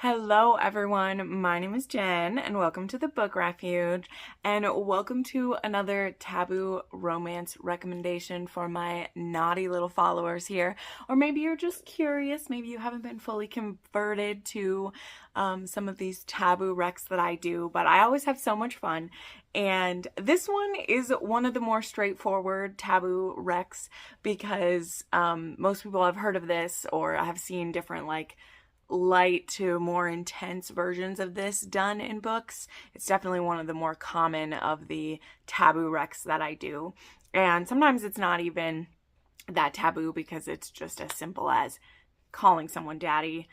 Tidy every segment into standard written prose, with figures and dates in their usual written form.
Hello everyone, my name is Jen and welcome to the Book Refuge and welcome to another taboo romance recommendation for my naughty little followers here. Or maybe you're just curious, maybe you haven't been fully converted to some of these taboo recs that I do, but I always have so much fun. And this one is one of the more straightforward taboo recs because most people have heard of this or have seen different light to more intense versions of this done in books. It's definitely one of the more common of the taboo recs that I do. And sometimes it's not even that taboo because it's just as simple as calling someone daddy.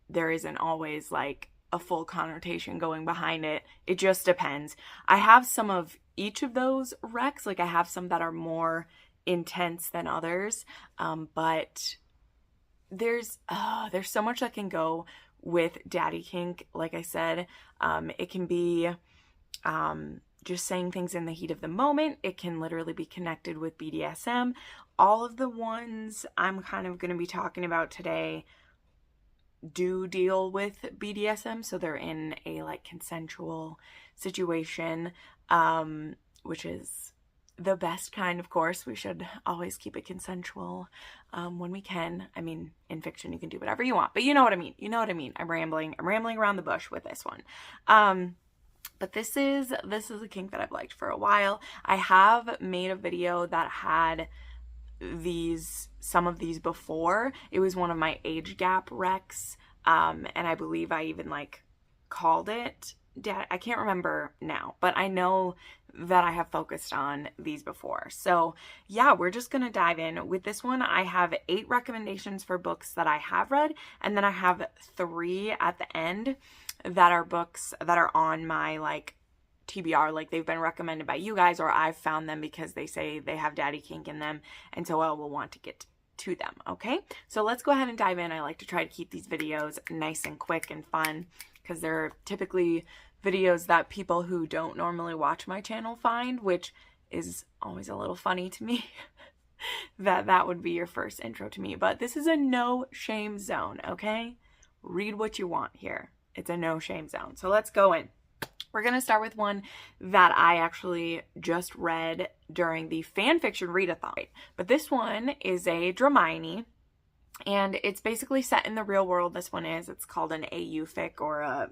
There isn't always like a full connotation going behind it. It just depends. I have some of each of those recs. Like I have some that are more intense than others. But there's so much that can go with daddy kink. Like I said, it can be just saying things in the heat of the moment. It can literally be connected with BDSM. All of the ones I'm kind of going to be talking about today do deal with BDSM, so they're in a consensual situation, which is the best kind, of course. We should always keep it consensual when we can. I mean, in fiction, you can do whatever you want, but you know what I mean. You know what I mean. I'm rambling around the bush with this one. But this is a kink that I've liked for a while. I have made a video that had some of these before. It was one of my age gap recs, and I believe I even called it I can't remember now, but I know that I have focused on these before. So yeah, we're just going to dive in. With this one, I have 8 recommendations for books that I have read, and then I have 3 at the end that are books that are on my TBR, like they've been recommended by you guys, or I've found them because they say they have daddy kink in them, and so I will want to get to them. Okay, so let's go ahead and dive in. I like to try to keep these videos nice and quick and fun because they're typically videos that people who don't normally watch my channel find, which is always a little funny to me that would be your first intro to me. But this is a no shame zone, okay? Read what you want here. It's a no shame zone. So let's go in. We're going to start with one that I actually just read during the fanfiction readathon. But this one is a Dramini, and it's basically set in the real world. This one is. It's called an AU fic, or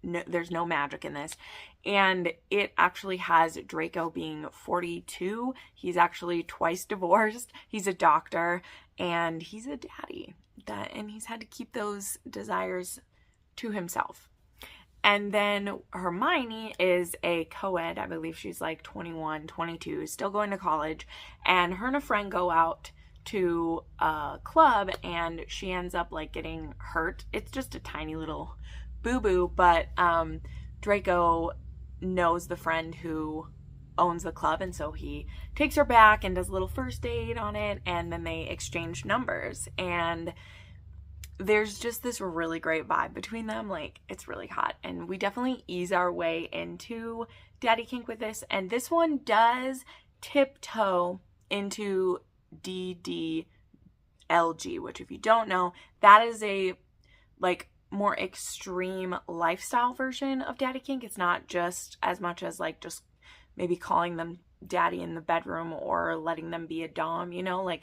there's no magic in this. And it actually has Draco being 42. He's actually twice divorced. He's a doctor, and he's a daddy. And he's had to keep those desires to himself. And then Hermione is a co-ed. I believe she's 21, 22, still going to college. And her and a friend go out to a club, and she ends up getting hurt. It's just a tiny little boo-boo, but Draco knows the friend who owns the club, and so he takes her back and does a little first aid on it, and then they exchange numbers. And there's just this really great vibe between them. It's really hot, and we definitely ease our way into daddy kink with this. And this one does tiptoe into DDLG, which, if you don't know, that is a more extreme lifestyle version of daddy kink. It's not just as much as just maybe calling them daddy in the bedroom or letting them be a dom,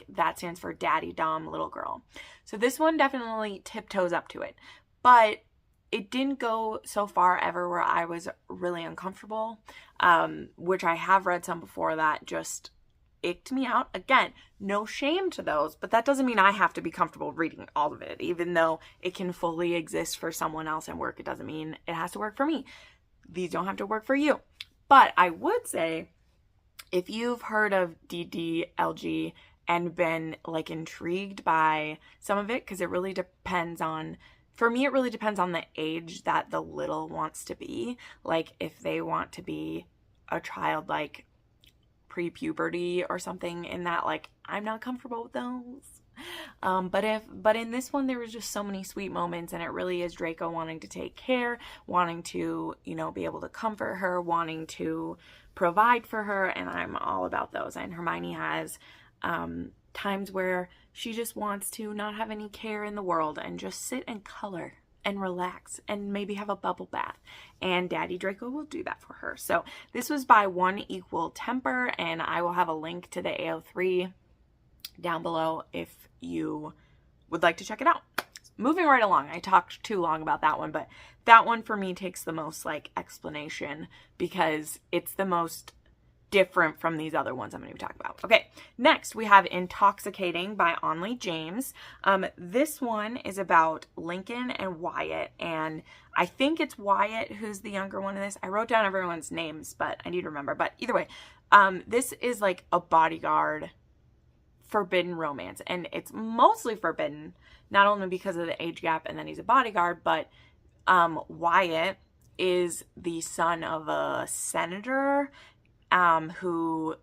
that stands for daddy dom little girl. So this one definitely tiptoes up to it, but it didn't go so far ever where I was really uncomfortable, which I have read some before that just icked me out. Again, no shame to those, but that doesn't mean I have to be comfortable reading all of it. Even though it can fully exist for someone else and work, it doesn't mean it has to work for me. These don't have to work for you. But I would say, if you've heard of DDLG and been intrigued by some of it, because it really depends on, for me, it really depends on the age that the little wants to be. If they want to be a child pre-puberty or something in that, I'm not comfortable with those. But in this one, there was just so many sweet moments, and it really is Draco wanting to take care, wanting to, be able to comfort her, wanting to provide for her, and I'm all about those. And Hermione has times where she just wants to not have any care in the world and just sit and color and relax and maybe have a bubble bath. And Daddy Draco will do that for her. So this was by One Equal Temper, and I will have a link to the AO3 down below if you would like to check it out. Moving right along, I talked too long about that one, but that one for me takes the most like explanation because it's the most different from these other ones I'm going to be talking about. Okay, next we have Intoxicating by Onley James. This one is about Lincoln and Wyatt, and I think it's Wyatt who's the younger one in this. I wrote down everyone's names, but I need to remember. But either way, this is like a bodyguard forbidden romance, and it's mostly forbidden not only because of the age gap and then he's a bodyguard, but Wyatt is the son of a senator who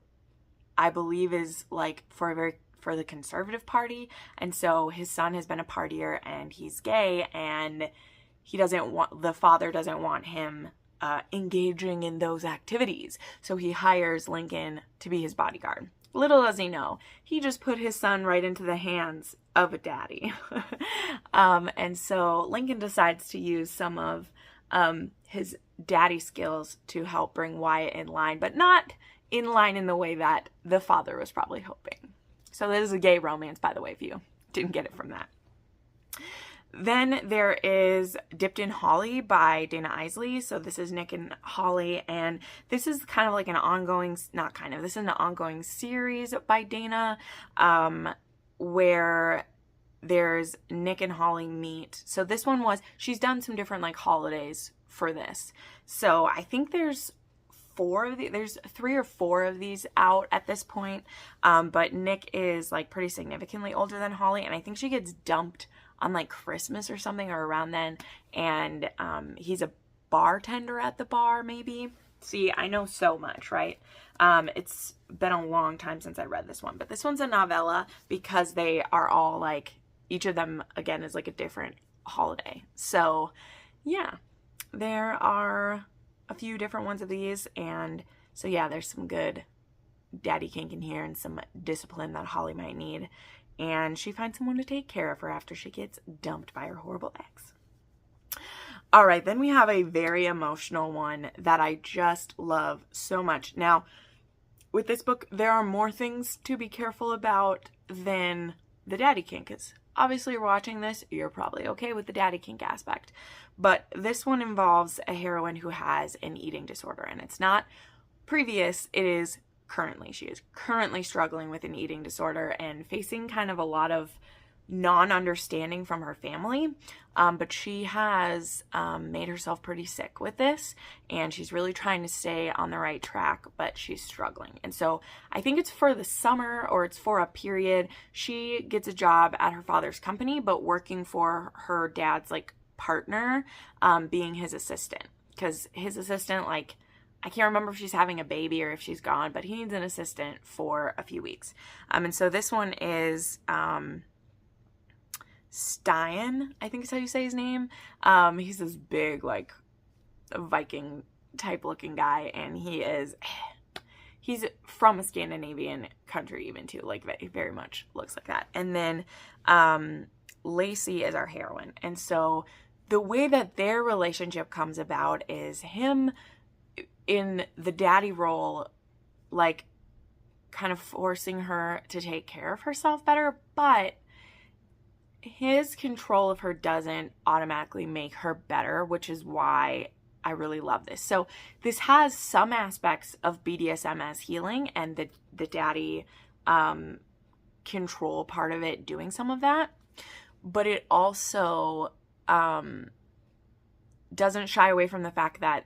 I believe is like for the conservative party, and so his son has been a partier and he's gay, and the father doesn't want him engaging in those activities, so he hires Lincoln to be his bodyguard. Little does he know, he just put his son right into the hands of a daddy. And so Lincoln decides to use some of his daddy skills to help bring Wyatt in line, but not in line in the way that the father was probably hoping. So this is a gay romance, by the way, if you didn't get it from that. Then there is Dipped in Holly by Dana Isley. So this is Nick and Holly, and this is kind of like an ongoing, this is an ongoing series by Dana, where there's Nick and Holly meet. So this one she's done some different like holidays for this. So I think there's 3 or 4 of these out at this point. But Nick is like pretty significantly older than Holly, and I think she gets dumped on like Christmas or something or around then, and he's a bartender at the bar maybe. See, I know so much, right? It's been a long time since I read this one, but this one's a novella because they are all like, each of them again is like a different holiday. So yeah, there are a few different ones of these, and so yeah, there's some good daddy kink in here and some discipline that Holly might need. And she finds someone to take care of her after she gets dumped by her horrible ex. All right, then we have a very emotional one that I just love so much. Now, with this book, there are more things to be careful about than the daddy kink. Because obviously you're watching this, you're probably okay with the daddy kink aspect. But this one involves a heroine who has an eating disorder. And it's not previous, it is currently. She is currently struggling with an eating disorder and facing kind of a lot of non-understanding from her family, but she has made herself pretty sick with this, and she's really trying to stay on the right track, but she's struggling. And so I think it's for the summer, or it's for a period. She gets a job at her father's company, but working for her dad's like partner, being his assistant, because his assistant, like, I can't remember if she's having a baby or if she's gone, but he needs an assistant for a few weeks. And so this one is Stein, I think is how you say his name. He's this big, like, Viking type looking guy, and he's from a Scandinavian country even too, like he very much looks like that. And then Lacey is our heroine. And so the way that their relationship comes about is him in the daddy role, like, kind of forcing her to take care of herself better, but his control of her doesn't automatically make her better, which is why I really love this. So this has some aspects of BDSM as healing, and the daddy control part of it doing some of that, but it also doesn't shy away from the fact that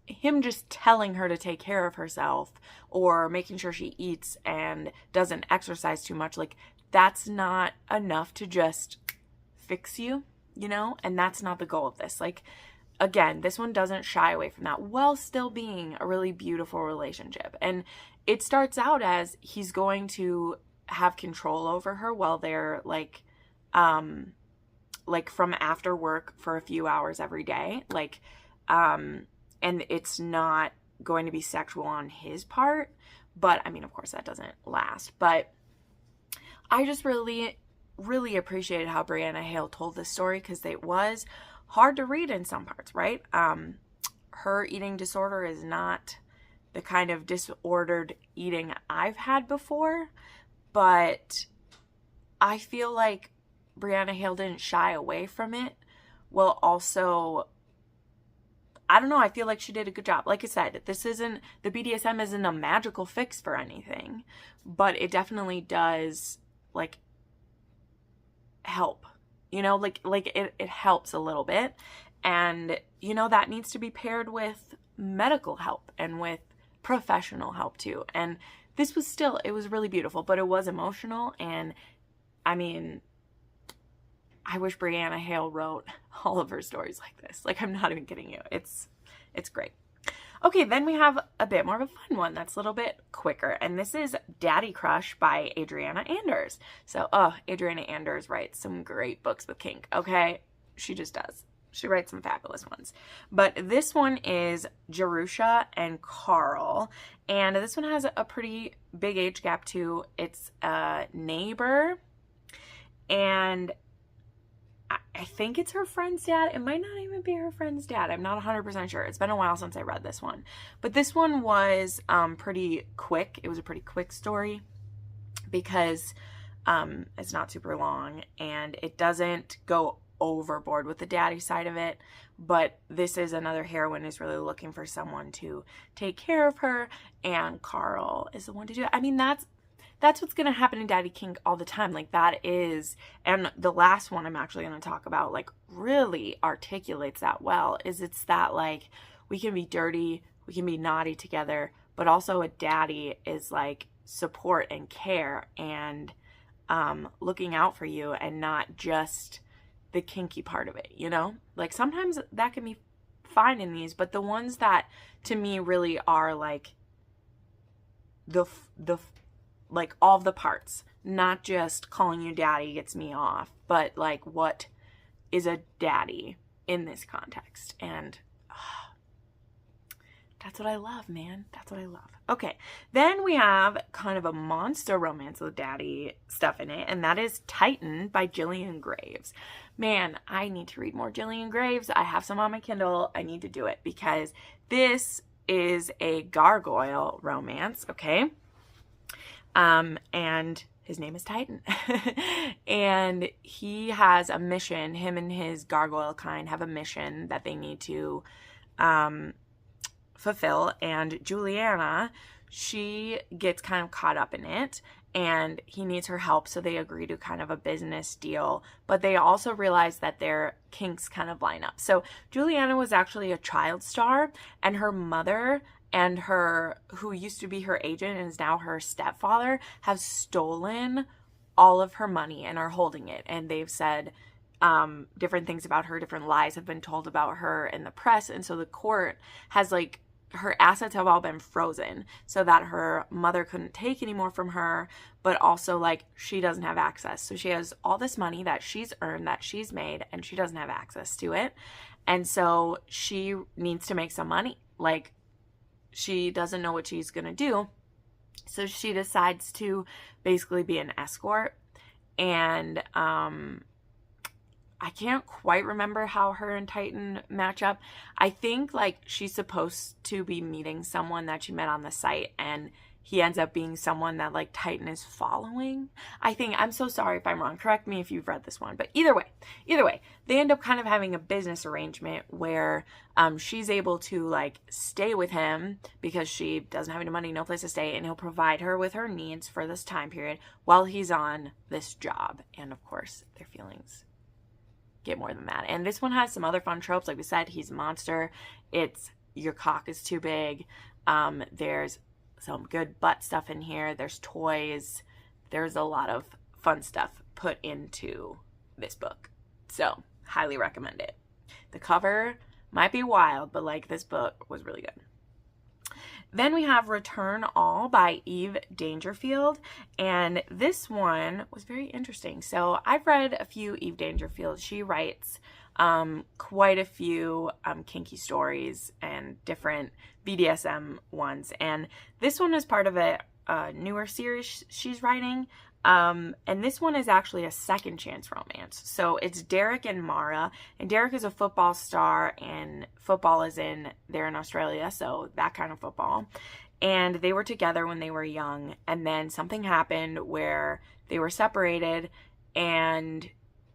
him just telling her to take care of herself or making sure she eats and doesn't exercise too much, like, that's not enough to just fix you, you know? And that's not the goal of this. Like, again, this one doesn't shy away from that while still being a really beautiful relationship. And it starts out as he's going to have control over her while they're like from after work for a few hours every day. Like, and it's not going to be sexual on his part, but I mean, of course that doesn't last, but I just really really appreciated how Brianna Hale told this story, because it was hard to read in some parts, right? Her eating disorder is not the kind of disordered eating I've had before, but I feel like Brianna Hale didn't shy away from it, while also, I don't know, I feel like she did a good job. Like I said, the BDSM isn't a magical fix for anything, but it definitely does, like, help, like it helps a little bit. And, that needs to be paired with medical help and with professional help too. And it was really beautiful, but it was emotional. And I mean, I wish Brianna Hale wrote all of her stories like this. Like, I'm not even kidding you. It's great. Okay, then we have a bit more of a fun one that's a little bit quicker. And this is Daddy Crush by Adriana Anders. So, Adriana Anders writes some great books with kink, okay? She just does. She writes some fabulous ones. But this one is Jerusha and Carl. And this one has a pretty big age gap too. It's a neighbor. And I think it's her friend's dad. It might not even be her friend's dad. I'm not 100% sure. It's been a while since I read this one. But this one was pretty quick. It was a pretty quick story because it's not super long. And it doesn't go overboard with the daddy side of it, but this is another heroine who's really looking for someone to take care of her, and Carl is the one to do it. I mean, that's what's going to happen in Daddy Kink all the time. Like, that is, and the last one I'm actually going to talk about, like, really articulates that well, is it's that, like, we can be dirty, we can be naughty together, but also a daddy is like support and care and looking out for you, and not just the kinky part of it, Like, sometimes that can be fine in these, but the ones that to me really are like the like all the parts, not just calling you daddy gets me off, but like, what is a daddy in this context? And that's what I love, man. That's what I love. Okay, then we have kind of a monster romance with daddy stuff in it, and that is Titan by Gillian Graves. Man, I need to read more Gillian Graves. I have some on my Kindle. I need to do it because this is a gargoyle romance, okay? And his name is Titan. And he has a mission. Him and his gargoyle kind have a mission that they need to fulfill, and Juliana, she gets kind of caught up in it, and he needs her help, so they agree to kind of a business deal, but they also realize that their kinks kind of line up. So Juliana was actually a child star, and her mother and her, who used to be her agent and is now her stepfather, have stolen all of her money and are holding it, and they've said different things about her, different lies have been told about her in the press, and so the court has, like, her assets have all been frozen so that her mother couldn't take any more from her, but also, like, she doesn't have access. So she has all this money that she's earned, that she's made, and she doesn't have access to it. And so she needs to make some money. Like, she doesn't know what she's going to do. So she decides to basically be an escort. And I can't quite remember how her and Titan match up. I think, like, she's supposed to be meeting someone that she met on the site, and he ends up being someone that, like, Titan is following. I think, I'm so sorry if I'm wrong. Correct me if you've read this one. But either way, they end up kind of having a business arrangement where she's able to, like, stay with him because she doesn't have any money, no place to stay, and he'll provide her with her needs for this time period while he's on this job. And, of course, their feelings get more than that. And this one has some other fun tropes. Like we said, he's a monster. It's your cock is too big. There's some good butt stuff in here. There's toys. There's a lot of fun stuff put into this book. So, highly recommend it. The cover might be wild, but, like, this book was really good. Then we have Return All by Eve Dangerfield, and this one was very interesting. So I've read a few Eve Dangerfield. She writes quite a few kinky stories and different BDSM ones, and this one is part of a newer series she's writing. And this one is actually a second chance romance. So it's Derek and Mara, and Derek is a football star, and football is they're in Australia, so that kind of football. And they were together when they were young, and then something happened where they were separated, and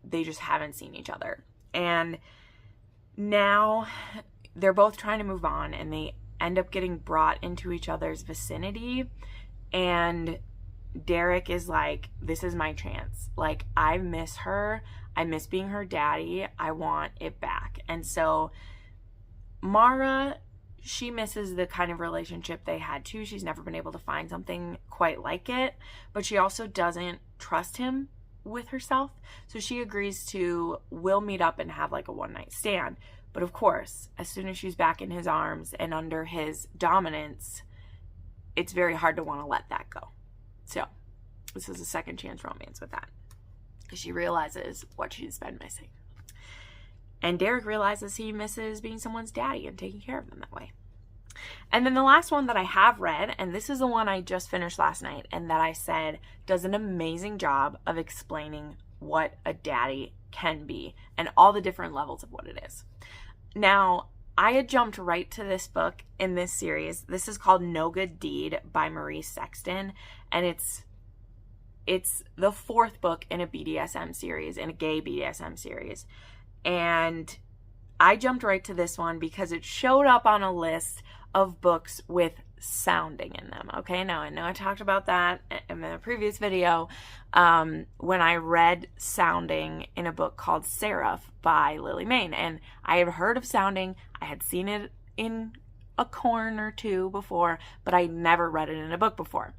they just haven't seen each other. And now they're both trying to move on, and they end up getting brought into each other's vicinity, and Derek is like, this is my chance. Like, I miss her. I miss being her daddy. I want it back. And so Mara, she misses the kind of relationship they had too. She's never been able to find something quite like it, but she also doesn't trust him with herself. So she agrees to, we'll meet up and have like a one-night stand. But of course, as soon as she's back in his arms and under his dominance, it's very hard to want to let that go. So this is a second chance romance with that, because she realizes what she's been missing. And Derek realizes he misses being someone's daddy and taking care of them that way. And then the last one that I have read, and this is the one I just finished last night, and that I said does an amazing job of explaining what a daddy can be and all the different levels of what it is. Now, I had jumped right to this book in this series. This is called No Good Deed by Marie Sexton, and it's the fourth book in a BDSM series, in a gay BDSM series. And I jumped right to this one because it showed up on a list of books with sounding in them. Okay, now I know I talked about that in the previous video when I read sounding in a book called Seraph by Lily Mayne, and I had heard of sounding. I had seen it in a corn or two before, but I never read it in a book before,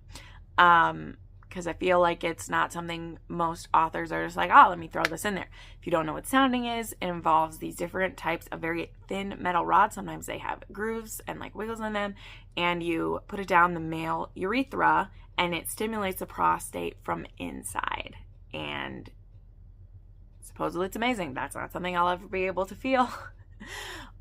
because I feel like it's not something most authors are just like, oh, let me throw this in there. If you don't know what sounding is, it involves these different types of very thin metal rods. Sometimes they have grooves and like wiggles in them, and you put it down the male urethra, and it stimulates the prostate from inside. And supposedly it's amazing. That's not something I'll ever be able to feel.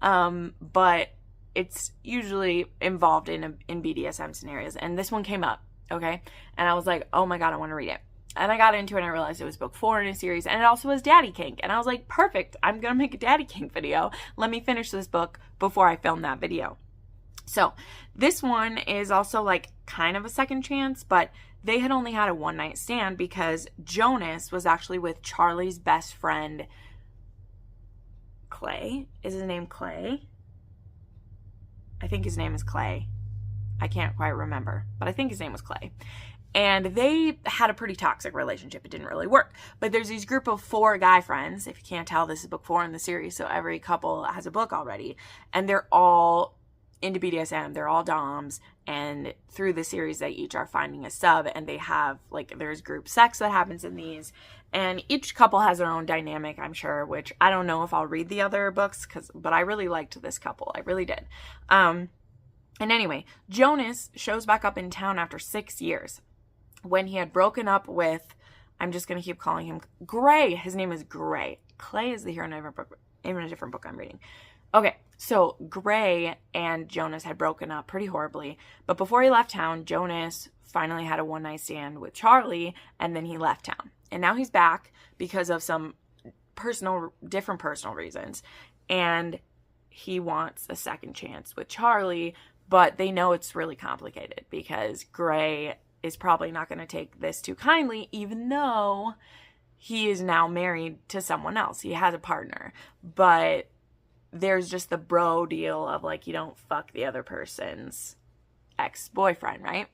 But it's usually involved in BDSM scenarios. And this one came up, okay? And I was like, oh my God, I want to read it. And I got into it and I realized it was book 4 in a series, and it also was Daddy Kink. And I was like, perfect. I'm going to make a Daddy Kink video. Let me finish this book before I film that video. So this one is also like kind of a second chance, but they had only had a one-night stand because Jonas was actually with Charlie's best friend, Clay. Is his name Clay? I think his name is Clay. I can't quite remember, but I think his name was Clay. And they had a pretty toxic relationship. It didn't really work. But there's these group of 4 guy friends. If you can't tell, this is book 4 in the series, so every couple has a book already. And they're all into BDSM. They're all doms. And through the series, they each are finding a sub. And they have, like, there's group sex that happens in these. And each couple has their own dynamic, I'm sure, which I don't know if I'll read the other books, but I really liked this couple. I really did. And anyway, Jonas shows back up in town after 6 years when he had broken up with, I'm just going to keep calling him Gray. His name is Gray. Clay is the hero in a different book I'm reading. Okay, so Gray and Jonas had broken up pretty horribly. But before he left town, Jonas finally had a one-night stand with Charlie, and then he left town. And now he's back because of some different personal reasons. And he wants a second chance with Charlie, but they know it's really complicated because Gray is probably not going to take this too kindly, even though he is now married to someone else. He has a partner, but there's just the bro deal of like, you don't fuck the other person's ex-boyfriend, right?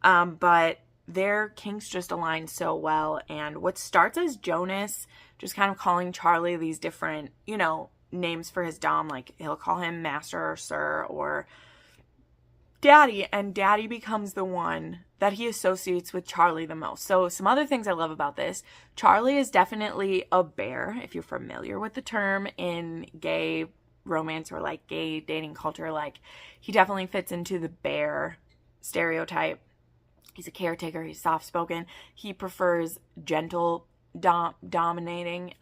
But their kinks just align so well. And what starts as Jonas just kind of calling Charlie these different, names for his dom, like he'll call him master or sir or daddy, and daddy becomes the one that he associates with Charlie the most. So some other things I love about this, Charlie is definitely a bear, if you're familiar with the term in gay romance or like gay dating culture. Like, he definitely fits into the bear stereotype. He's a caretaker, he's soft-spoken, he prefers gentle dominating.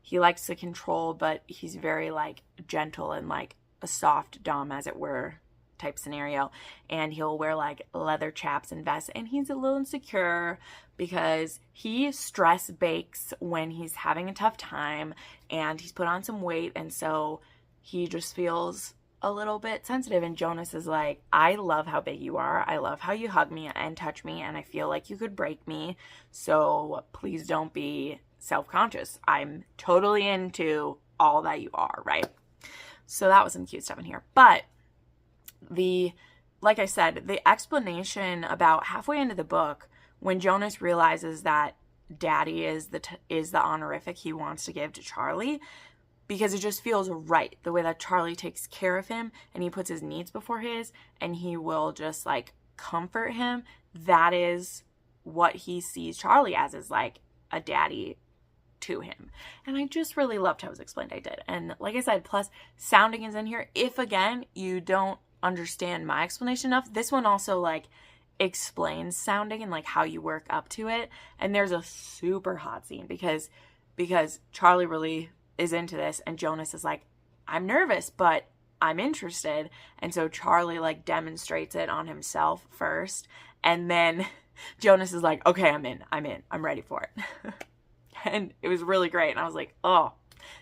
He likes to control, but he's very like gentle and like a soft dom, as it were, type scenario, and he'll wear like leather chaps and vests, and he's a little insecure because he stress bakes when he's having a tough time, and he's put on some weight, and so he just feels a little bit sensitive. And Jonas is like, I love how big you are. I love how you hug me and touch me, and I feel like you could break me. So please don't be self-conscious. I'm totally into all that you are, right? So that was some cute stuff in here. But like I said, the explanation about halfway into the book, when Jonas realizes that Daddy is the honorific he wants to give to Charlie, because it just feels right, the way that Charlie takes care of him and he puts his needs before his, and he will just like comfort him. That is what he sees Charlie as, is like a daddy to him. And I just really loved how it was explained. I did. And like I said, plus sounding is in here. If again you don't understand my explanation enough, this one also like explains sounding and like how you work up to it. And there's a super hot scene because Charlie really is into this, and Jonas is like, I'm nervous, but I'm interested. And so Charlie like demonstrates it on himself first, and then Jonas is like, okay, I'm in, I'm ready for it. And it was really great, and I was like, oh,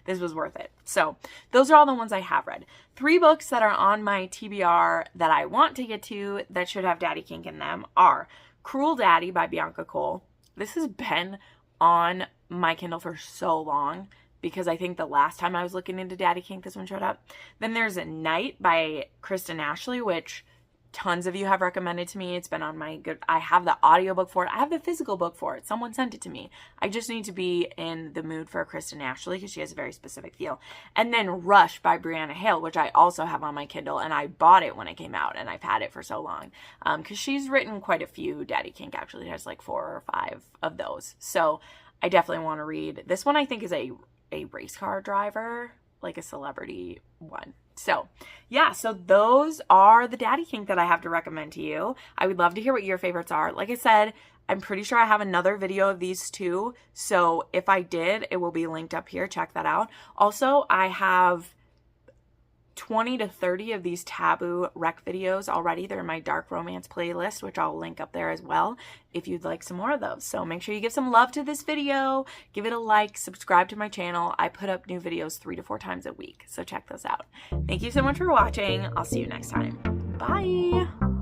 this was worth it. So those are all the ones I have read. 3 books that are on my TBR that I want to get to that should have daddy kink in them are Cruel Daddy by Bianca Cole. This has been on my Kindle for so long, because I think the last time I was looking into daddy kink, this one showed up. Then there's Night by Kristen Ashley, which tons of you have recommended to me. It's been on my I have the audiobook for it. I have the physical book for it. Someone sent it to me. I just need to be in the mood for Kristen Ashley because she has a very specific feel. And then Rush by Brianna Hale, which I also have on my Kindle, and I bought it when it came out, and I've had it for so long. Because she's written quite a few daddy kink, actually. There's like 4 or 5 of those. So I definitely want to read. This one I think is a race car driver, like a celebrity one. So yeah, so those are the daddy kink that I have to recommend to you. I would love to hear what your favorites are. Like I said, I'm pretty sure I have another video of these too. So if I did, it will be linked up here. Check that out. Also, I have 20 to 30 of these Taboo rec videos already. They're in my dark romance playlist, which I'll link up there as well if you'd like some more of those. So make sure you give some love to this video, give it a like, subscribe to my channel. I put up new videos 3 to 4 times a week, so check those out. Thank you so much for watching. I'll see you next time. Bye.